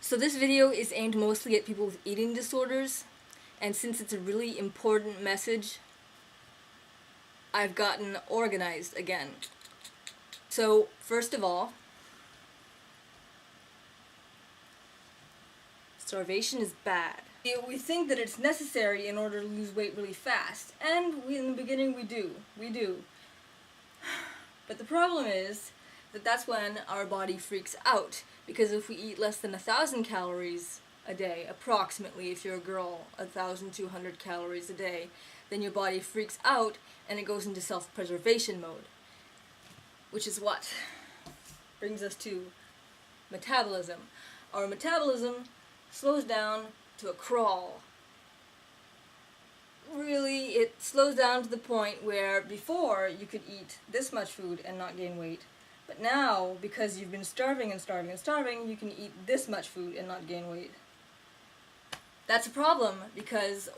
So this video is aimed mostly at people with eating disorders, and since it's a really important message, I've gotten organized again. So, first of all, starvation is bad. We think that it's necessary in order to lose weight really fast, and in the beginning we do. But the problem is that that's when our body freaks out, because if we eat less than 1,000 calories a day, approximately, if you're a girl, 1,200 calories a day, then your body freaks out and it goes into self-preservation mode, which is what brings us to metabolism. Our metabolism slows down to a crawl. Really, it slows down to the point where before you could eat this much food and not gain weight. But now, because you've been starving and starving and starving, you can eat this much food and not gain weight. That's a problem, because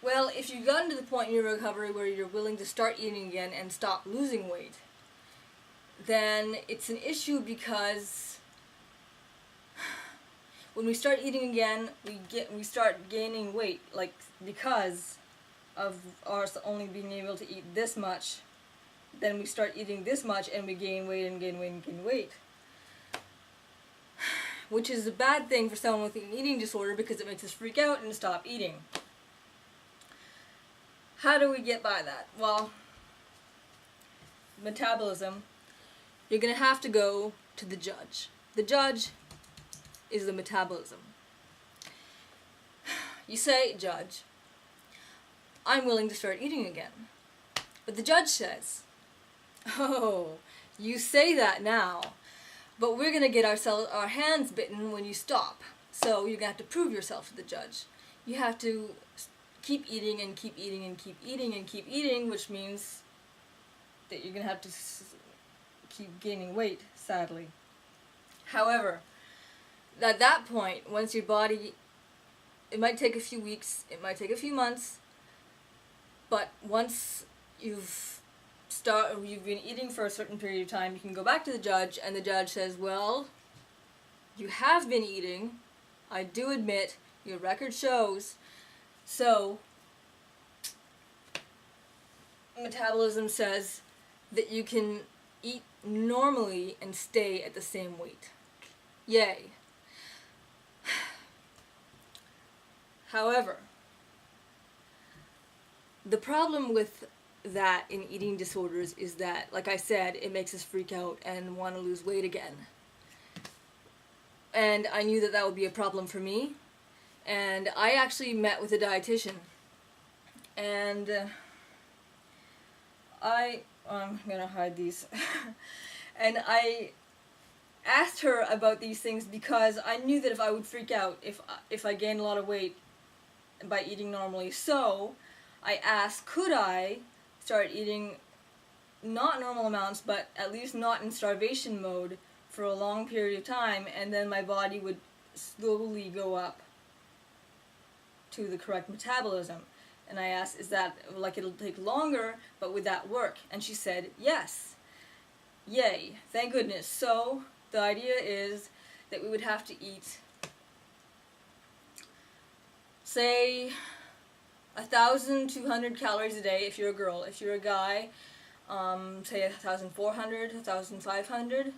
if you've gotten to the point in your recovery where you're willing to start eating again and stop losing weight, then it's an issue, because when we start eating again, we start gaining weight, because of us only being able to eat this much. Then we start eating this much and we gain weight and gain weight and gain weight. Which is a bad thing for someone with an eating disorder, because it makes us freak out and stop eating. How do we get by that? Well, metabolism, you're going to have to go to the judge. The judge is the metabolism. You say, "Judge, I'm willing to start eating again." But the judge says, "Oh, you say that now, but we're going to get our hands bitten when you stop. So you're going to have to prove yourself to the judge. You have to keep eating and keep eating and keep eating and keep eating, which means that you're going to have to keep gaining weight, sadly." However, at that point, once your body, it might take a few weeks, it might take a few months, but once you've been eating for a certain period of time, you can go back to the judge, and the judge says, "Well, you have been eating. I do admit, your record shows. So, metabolism says that you can eat normally and stay at the same weight." Yay. However, the problem with that in eating disorders is that, like I said, it makes us freak out and want to lose weight again. And I knew that that would be a problem for me, and I actually met with a dietitian, and I'm gonna hide these, and I asked her about these things because I knew that if I would freak out if I gained a lot of weight by eating normally. So I asked, could I start eating not normal amounts, but at least not in starvation mode for a long period of time, and then my body would slowly go up to the correct metabolism. And I asked, is that, it'll take longer, but would that work? And she said, yes. Yay, thank goodness. So the idea is that we would have to eat, say, 1,200 calories a day if you're a girl. If you're a guy, say 1,400, 1,500.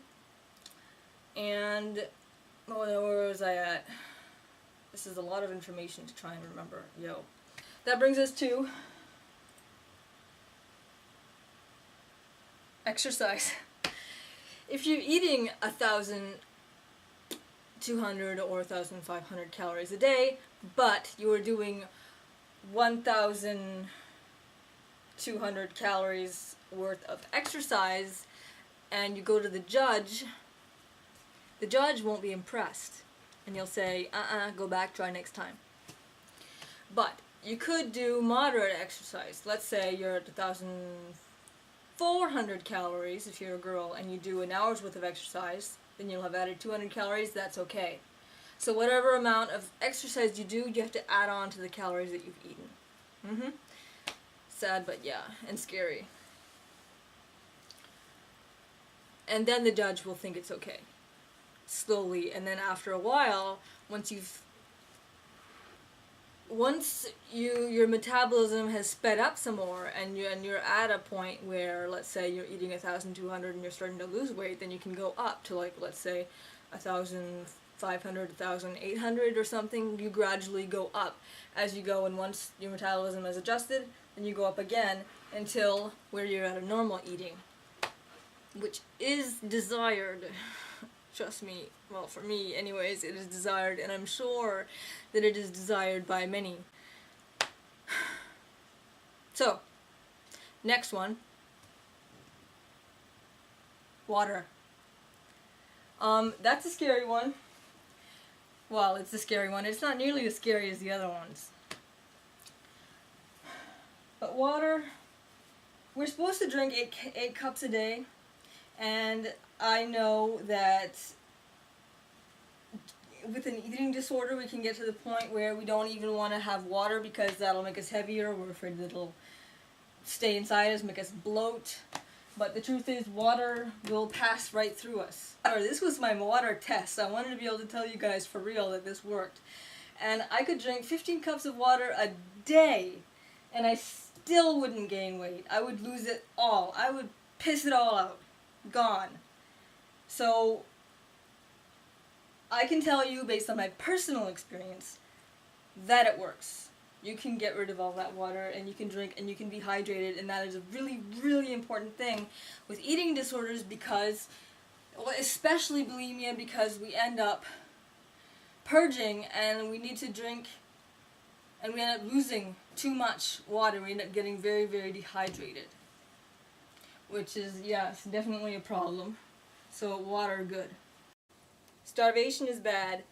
And where was I at? This is a lot of information to try and remember. That brings us to exercise. If you're eating 1,200 or 1,500 calories a day, but you are doing 1,200 calories worth of exercise, and you go to the judge won't be impressed, and he'll say, go back, try next time. But you could do moderate exercise. Let's say you're at 1,400 calories if you're a girl, and you do an hour's worth of exercise, then you'll have added 200 calories, that's okay. So whatever amount of exercise you do, you have to add on to the calories that you've eaten. Sad, but yeah, and scary. And then the judge will think it's okay. slowly, and then after a while, once your metabolism has sped up some more, and you're at a point where, let's say you're eating 1,200 and you're starting to lose weight, then you can go up to, like, let's say 1,500, 1,800 or something. You gradually go up as you go, and once your metabolism is adjusted, then you go up again until where you're at a normal eating, which is desired. Trust me, well, for me anyways, it is desired, and I'm sure that it is desired by many. So, next one. Water. That's a scary one. Well, it's a scary one. It's not nearly as scary as the other ones. But water, we're supposed to drink 8 cups a day, and I know that with an eating disorder we can get to the point where we don't even want to have water because that'll make us heavier. We're afraid that it'll stay inside us, make us bloat. But the truth is, water will pass right through us. This was my water test. I wanted to be able to tell you guys for real that this worked. And I could drink 15 cups of water a day, and I still wouldn't gain weight. I would lose it all. I would piss it all out. Gone. So, I can tell you, based on my personal experience, that it works. You can get rid of all that water, and you can drink, and you can be hydrated, and that is a really, really important thing with eating disorders because, well, especially bulimia, because we end up purging, and we need to drink, and we end up losing too much water. We end up getting very, very dehydrated, which is, yes, definitely a problem. So water, good. Starvation is bad,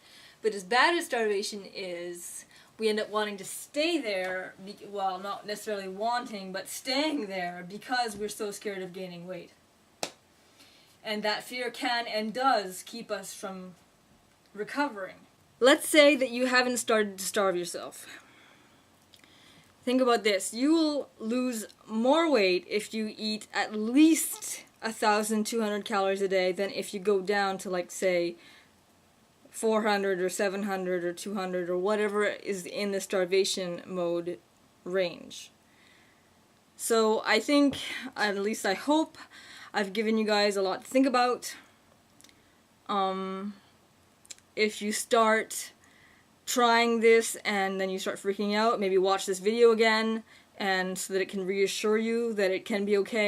but as bad as starvation is, we end up wanting to stay there, well, not necessarily wanting, but staying there because we're so scared of gaining weight. And that fear can and does keep us from recovering. Let's say that you haven't started to starve yourself. Think about this. You will lose more weight if you eat at least 1,200 calories a day than if you go down to, like, say, 400 or 700 or 200 or whatever is in the starvation mode range. So I think, at least I hope, I've given you guys a lot to think about. If you start trying this and then you start freaking out, maybe watch this video again, and so that it can reassure you that it can be okay.